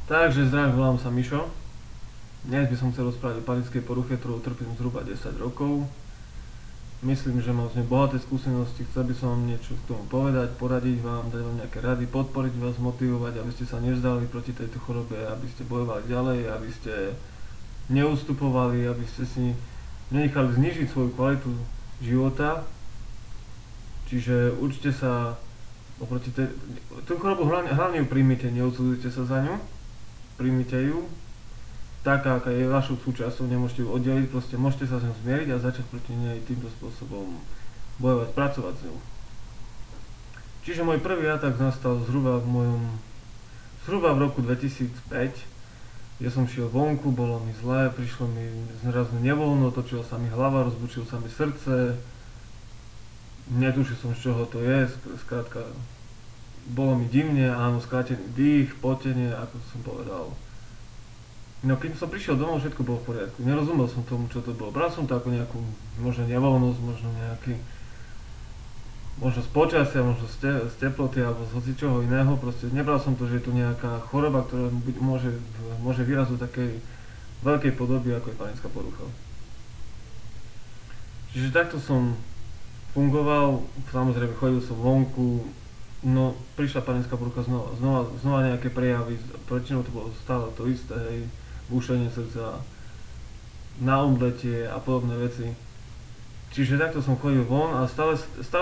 Takže zdravím, volám sa Mišo. Dnes by som chcel rozprávať o panickej poruche, ktorú trpím zhruba 10 rokov. Myslím, že mám z nej bohaté skúsenosti, chcel by som vám niečo k tomu povedať, poradiť vám, dať vám nejaké rady, podporiť vás, motivovať, aby ste sa nevzdali proti tejto chorobe, aby ste bojovali ďalej, aby ste neustupovali, aby ste si nenechali znižiť svoju kvalitu života. Čiže učte sa oproti tú chorobu hlavne ju príjmite, neodsudzujte sa za ňu. Príjmite ju, taká, aká je vašou súčasťou, nemôžete ju oddeliť, proste môžete sa s ňou zmieriť a začať proti nej týmto spôsobom bojovať, pracovať s ňou. Čiže môj prvý atak nastal zhruba v roku 2005, kde som šiel vonku, bolo mi zle, prišlo mi zrazu nevoľno, točila sa mi hlava, rozbučilo sa mi srdce, netušil som, z čoho to je, skrátka bolo mi divne, áno, skrátený dých, potenie, ako som povedal. No keď som prišiel domov, všetko bolo v poriadku. Nerozumel som tomu, čo to bolo. Bral som to ako nejakú, možno nevoľnosť, možno z počasia, možno z teploty alebo z hocičoho iného. Proste nebral som to, že je tu nejaká choroba, ktorá môže vyrazť do takej veľkej podoby, ako je panická porucha. Čiže takto som fungoval, samozrejme chodil som vonku. No, prišla panická porucha znova nejaké prejavy, väčšinou to bolo stále to isté, hej, búšenie srdca, na omdletie a podobné veci. Čiže takto som chodil von a stále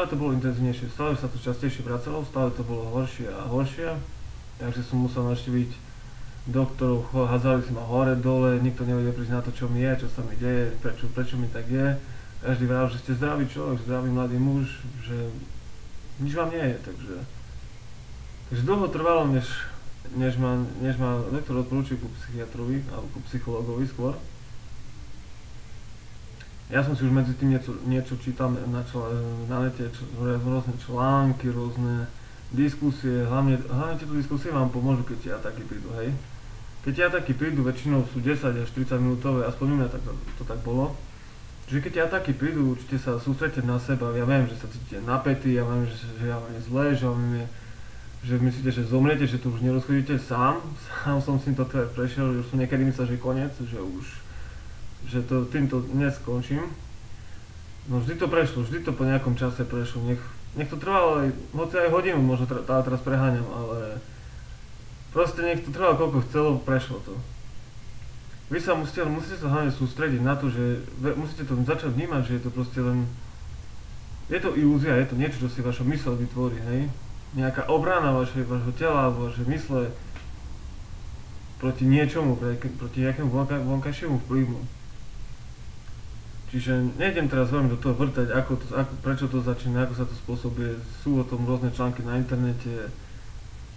to bolo intenzívnejšie, stále sa to častejšie vracalo, stále to bolo horšie a horšie, takže som musel navštíviť doktorov, hádzali si ma hore, dole, nikto nevedel prísť na to, čo mi je, čo sa mi deje, prečo mi tak je. Každý vravel, že ste zdravý človek, zdravý mladý muž, že nič vám nie je, takže dlho trvalo, než ma doktor odporúčil ku psychiatrovi, alebo ku psychologovi skôr. Ja som si už medzi tým niečo čítal na nete, rôzne články, rôzne diskusie, hlavne tieto diskusie vám pomôžu, keď tie ataky prídu, hej. Keď tie ataky prídu, väčšinou sú 10 až 30 minútové, aspoň u mňa to tak bolo. Čiže keď tie ataky prídu, určite sa sústredite na seba, ja viem, že sa cítite napätí, ja viem, že vám je zle, že myslíte, že zomriete, že to už nerozchodíte sám som si to prešiel, že už som niekedy myslel, že je koniec, že týmto dnes skončím. No vždy to prešlo, vždy to po nejakom čase prešlo, nech to trvalo hoci aj hodinu, možno teraz preháňam, ale proste nech to trvalo koľko chcelo, prešlo to. Vy sa musíte sa hlavne sústrediť na to, že musíte to začať vnímať, že je to proste len, je to ilúzia, je to niečo, čo si vaša myseľ vytvorí, hej? Nejaká obrana vašho tela, vašej mysle proti niečomu, proti nejakému vonkajšiemu vplyvu. Čiže nejdem teraz veľmi do toho vrtať, prečo to začína, ako sa to spôsobuje, sú o tom rôzne články na internete.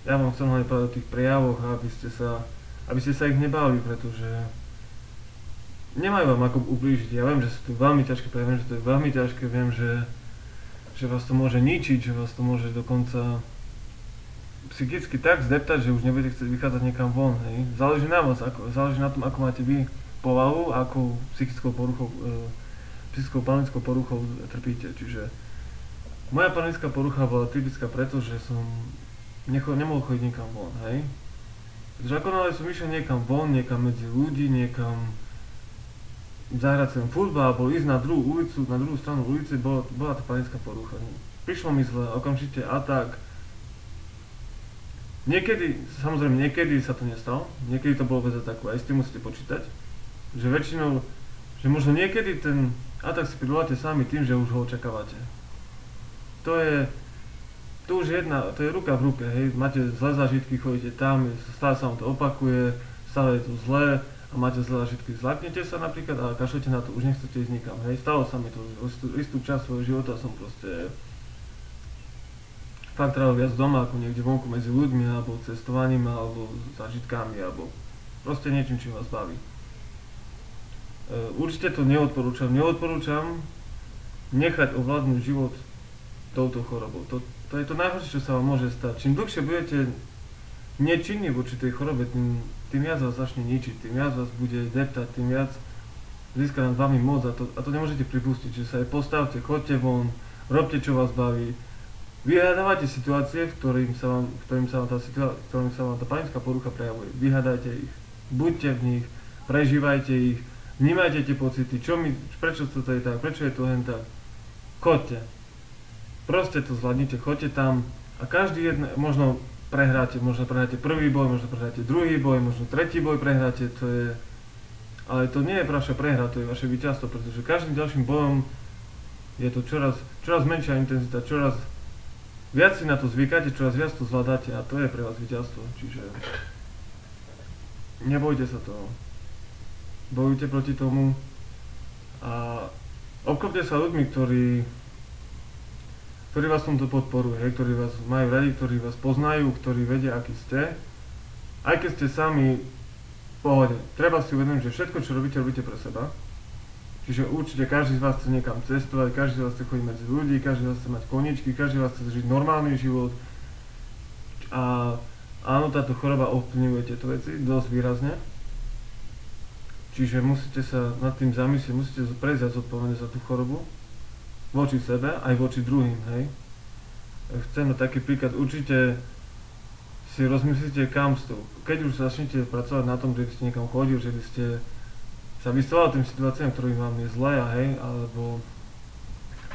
Ja vám chcem hlavne povedať o tých prejavoch, aby ste sa ich nebáli, pretože nemajú vám ako ublížiť. Ja viem, že sú to veľmi ťažké prejavy, viem, že to je veľmi ťažké, viem, že vás to môže ničiť, že vás to môže dokonca psychicky tak zdeptať, že už nebudete chcieť vychádzať niekam von, hej. Záleží na vás, záleží na tom, ako máte vy povahu, ako psychickou panickou poruchou trpíte. Čiže moja panická porucha bola typická preto, že som nemohol chodiť niekam von, hej. Pretože ako náhle som išiel niekam von, niekam medzi ľudí, niekam zahrať sem futbal, alebo ísť na druhú stranu ulice, bola to panická porucha. Prišlo mi zle, okamžite atak. Samozrejme niekedy sa to nestalo, niekedy to bolo bez ataku, aj s tým musíte počítať. Že väčšinou, že možno niekedy ten atak si privoláte sami tým, že už ho očakávate. To je ruka v ruke, hej, máte zlé zážitky, chodíte tam, stále sa vám to opakuje, stále je to zlé a máte zlé zážitky, zlaknete sa napríklad a kašlete na to, už nechcete ísť nikam, hej, stalo sa mi to, istú časť svojho života som proste fakt trávil viac doma ako niekde vonku medzi ľuďmi, alebo cestovaním, alebo zážitkami, alebo proste niečím, čím vás baví. Určite to neodporúčam nechať ovládnuť život touto chorobou. To je to najhoršie, čo sa vám môže stať. Čím dlhšie budete nečinní voči tej chorobe, tým viac vás začne ničiť, tým viac vás bude deptať, tým viac získa nad vami moc a to nemôžete pripustiť, že sa aj postavte, chodte von, robte čo vás baví, Vyhľadávajte situácie, ktorým sa vám tá panická porucha prejavuje. Vyhľadajte ich, buďte v nich, prežívajte ich, vnímajte tie pocity, prečo to je tak, prečo je to hen tak. Choďte. Proste to zvládnite, choďte tam a každý jeden, možno prehráte prvý boj, možno prehráte druhý boj, možno tretí boj prehráte, ale to nie je vaša prehra, to je vaše víťazstvo, pretože každým ďalším bojom je to čoraz menšia intenzita, čoraz viac si na to zvykáte, čoraz viac to zvládate a to je pre vás víťazstvo, čiže nebojte sa toho, bojujte proti tomu a obklopte sa ľuďmi, ktorí vás v tomto podporujú, ktorí vás majú radi, ktorí vás poznajú, ktorí vedia, aký ste. Aj keď ste sami v pohode. Treba si uvedomiť, že všetko, čo robíte pre seba. Čiže určite každý z vás chce niekam cestovať, každý z vás chce chodiť medzi ľudí, každý z vás chce mať koničky, každý z vás chce žiť normálny život. A áno, táto choroba ovplyvňuje tieto veci dosť výrazne. Čiže musíte sa nad tým zamyslieť, musíte prevziať zodpovednosť za tú chorobu. Voči sebe, aj voči druhým, hej. Chcem taký príklad, určite si rozmyslíte, kam s tou. Keď už začnete pracovať na tom, že by ste niekam chodili, že by ste sa vystavali tým situáciám, ktorým vám je zle, hej, alebo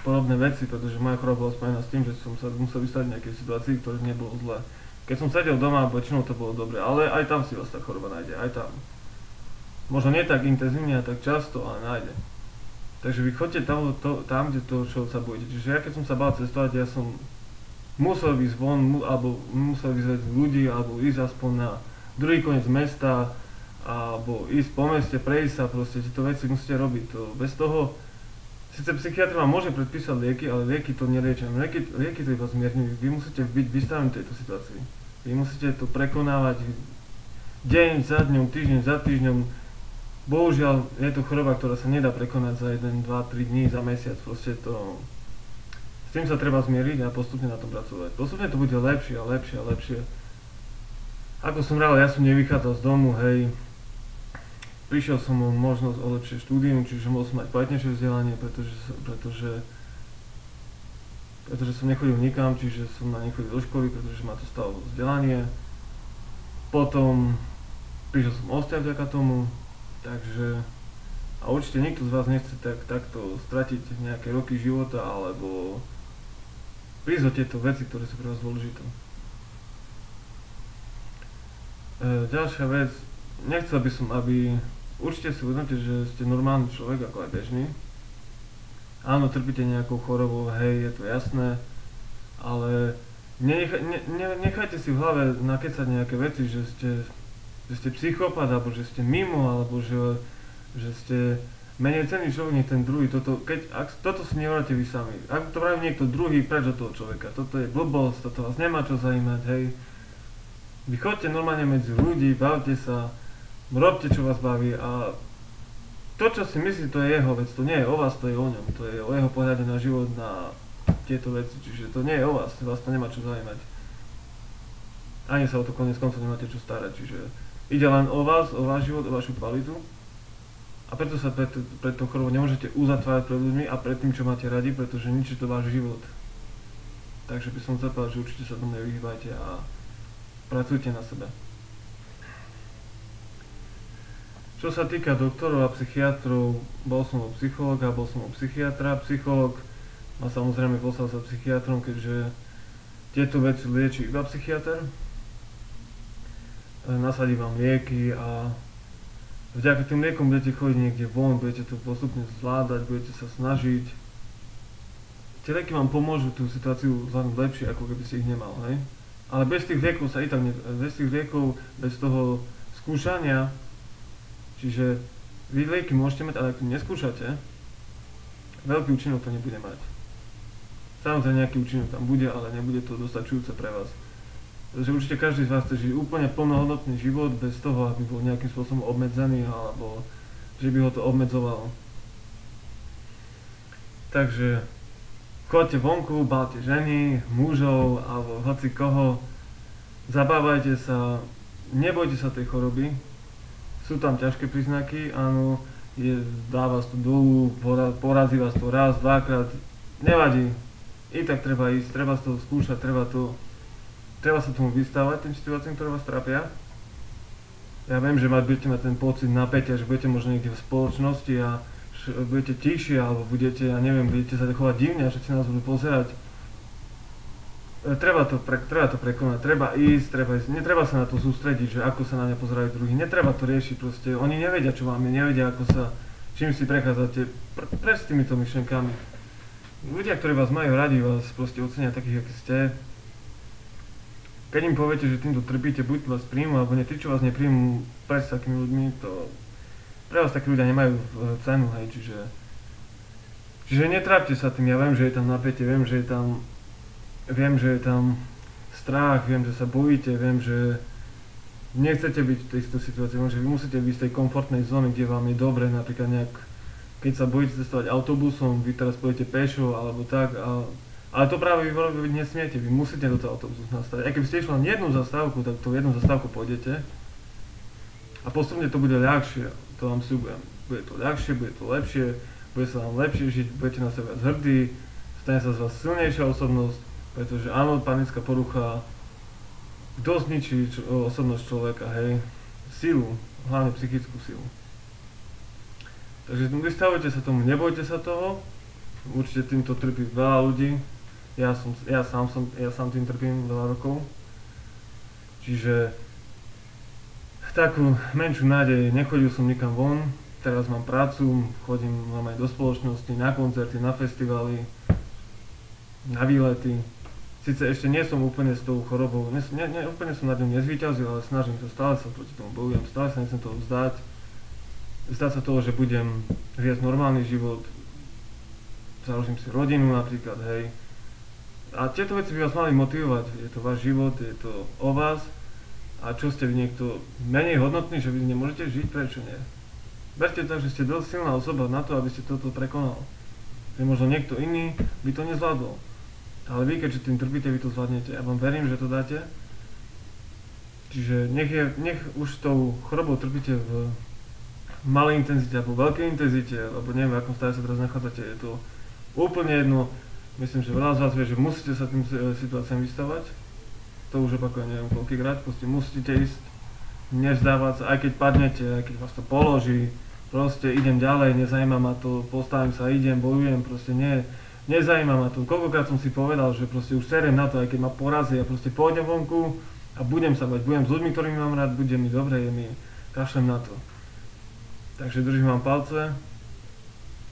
podobné veci, pretože moja choroba bola spojená s tým, že som sa musel vystaviť nejakej situácii, ktoré nebolo zle. Keď som sedel doma, väčšinou to bolo dobre, ale aj tam si vás tá choroba nájde, aj tam. Možno nie tak intenzívne a tak často, ale nájde. Takže vy chodte tam, kde to, čo sa bojíte. Čiže ja keď som sa bál cestovať, ja som musel ísť von, alebo musel ísť ľudí, alebo ísť aspoň na druhý koniec mesta, alebo ísť po meste, prejsť sa, proste tieto veci musíte robiť. Bez toho, síce psychiatr vám môže predpísať lieky, ale lieky to neliečia. Lieky to iba zmierňujú. Vy musíte byť vystavení tejto situácii. Vy musíte to prekonávať deň za dňom, týždeň za týždňom. Bohužiaľ, je to choroba, ktorá sa nedá prekonať za 1, 2, 3 dní, za mesiac, proste to... S tým sa treba zmieriť a postupne na tom pracovať. Postupne to bude lepšie a lepšie a lepšie. Ako som rád, ja som nevychádzal z domu, hej. Prišiel som o možnosť o lepšie štúdium, čiže mohol som mať kvalitnejšie vzdelanie, pretože som nechodil nikam, čiže som nechodil do školy, pretože ma to stalo vzdelanie. Potom prišiel som o vzťah vďaka tomu. Takže, a určite nikto z vás nechce takto stratiť nejaké roky života, alebo prísť o tieto veci, ktoré sú pre vás dôležité. Ďalšia vec, nechcel by som, určite si uvedomte, že ste normálny človek, ako aj bežný. Áno, trpíte nejakou chorobou, hej, je to jasné, ale nechajte si v hlave nakecať nejaké veci, že ste psychopat, alebo že ste mimo, alebo že ste menej cenný človek než ten druhý. Ak toto si nehovoríte vy sami, ak to praví niekto druhý, preč od toho človeka. Toto je blbosť, toto vás nemá čo zajímať, hej. Vy chodte normálne medzi ľudí, bavte sa, robte čo vás baví a to, čo si myslí, to je jeho vec, to nie je o vás, to je o ňom, to je o jeho pohľade na život, na tieto veci, čiže to nie je o vás to nemá čo zajímať. Ani sa o to koniec koncov nemáte čo starať, čiže ide len o vás, o váš život, o vašu kvalitu a preto sa pred tou chorobou nemôžete uzatvárať pred ľuďmi a pred tým, čo máte radi, pretože ničí to váš život. Takže by som chcel povedať, že určite sa tomu nevyhýbajte a pracujte na sebe. Čo sa týka doktorov a psychiatrov, bol som u psychologa, bol som u psychiatra. Psychológ ma samozrejme poslal sa psychiatrom, keďže tieto veci lieči iba psychiatr. Nasadí vám lieky a vďaka tým liekom budete chodiť niekde von, budete to postupne zvládať, budete sa snažiť. Tie lieky vám pomôžu tú situáciu zvládnuť lepšie, ako keby ste ich nemal, hej? Ale bez tých liekov sa i tak bez tých liekov, bez toho skúšania, čiže vy lieky môžete mať, ale ak to neskúšate, veľký účinok to nebude mať. Samozrejme nejaký účinok tam bude, ale nebude to dostačujúce pre vás. Pretože určite každý z vás chce žiť úplne plnohodnotný život bez toho, aby bol nejakým spôsobom obmedzený alebo že by ho to obmedzovalo. Takže choďte vonku, bavte ženy, mužov alebo hoci koho, zabávajte sa, nebojte sa tej choroby, sú tam ťažké príznaky, áno, dá vás to dolu, porazí vás to raz, dvakrát, nevadí, I tak treba ísť, treba z toho skúšať, treba sa tomu vystávať, tým situáciám, ktoré vás trápia. Ja viem, že budete mať ten pocit napätia, že budete možno niekde v spoločnosti a budete tichšie, alebo budete, ja neviem, budete sa chovať divne a všetci nás budú pozerať. Treba to prekonať, treba ísť, netreba sa na to sústrediť, že ako sa na mňa pozerajú druhí, netreba to riešiť proste, oni nevedia, čo máme, nevedia, čím si prechádzate, preč s týmito myšlenkami. Ľudia, ktorí vás majú radi, vás proste ocenia takých, akí ste. Keď im poviete, že týmto trpíte, buď vás príjmu, alebo tí, čo vás nepríjmu, preč s takými ľuďmi, to pre vás takí ľudia nemajú cenu, hej, čiže netrápte sa tým, ja viem, že je tam napätie, viem, že je tam strach, viem, že sa bojíte, viem, že nechcete byť v tejto situácii, že vy musíte byť z tej komfortnej zóny, kde vám je dobre, napríklad keď sa bojíte cestovať autobusom, vy teraz pôjdete pešo, alebo tak, ale to práve vy nesmiete, vy musíte do toho autobusu nastaviť. Aj keby ste išli len jednu zastávku, tak to jednu zastávku pôjdete a postupne to bude ľahšie, to vám sľubujem. Bude to ľahšie, bude to lepšie, bude sa vám lepšie žiť, budete na seba hrdí, stane sa z vás silnejšia osobnosť, pretože áno, panická porucha dosť ničí osobnosť človeka, hej, silu, hlavne psychickú silu. Takže vystavujte sa tomu, nebojte sa toho, určite týmto trpí veľa ľudí, ja sám tým trpím veľa rokov, čiže takú menšiu nádej, nechodil som nikam von, teraz mám prácu, mám aj do spoločnosti, na koncerty, na festivaly, na výlety. Sice ešte nie som úplne s tou chorobou, úplne som nad ňou nezvíťazil, ale snažím sa, stále sa proti tomu bojujem, stále sa nechcem toho vzdať. Vzdať sa toho, že budem viesť normálny život, založím si rodinu napríklad, hej. A tieto veci by vás mali motivovať, je to váš život, je to o vás. A čo ste vy niekto menej hodnotný, že vy nemôžete žiť, prečo nie? Berte tak, že ste dosť silná osoba na to, aby ste toto prekonal. Že možno niekto iný by to nezvládol. Ale vy, keďže tým trpíte, vy to zvládnete. Ja vám verím, že to dáte. Čiže nech už tou chorobou trpíte v malej intenzite alebo veľkej intenzite, alebo neviem, v akom stave sa teraz nachádzate, je to úplne jedno. Myslím, že veľa z vás vie, že musíte sa tým situáciám vystavať. To už opakujem, neviem koľkýkrát, proste musíte ísť, nevzdávať sa, aj keď padnete, aj keď vás to položí, proste idem ďalej, nezajíma ma to, postavím sa, idem, bojujem, proste nezajíma ma to. Koľkokrát som si povedal, že proste už seriem na to, aj keď ma porazí, ja proste pôjdem vonku a budem sa bať, budem s ľuďmi, ktorými mám rád, bude mi dobre, kašlem na to. Takže držím vám palce,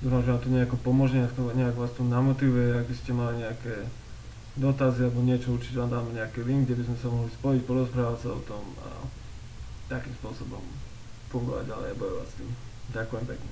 dúfam, že vám to nejako pomôže, nejak vás to namotivuje, ak by ste mali nejaké dotazy alebo niečo, určite vám dáme nejaký link, kde by sme sa mohli spojiť, porozprávať sa o tom a takým spôsobom fungovať ďalej a bojovať s tým. Ďakujem pekne.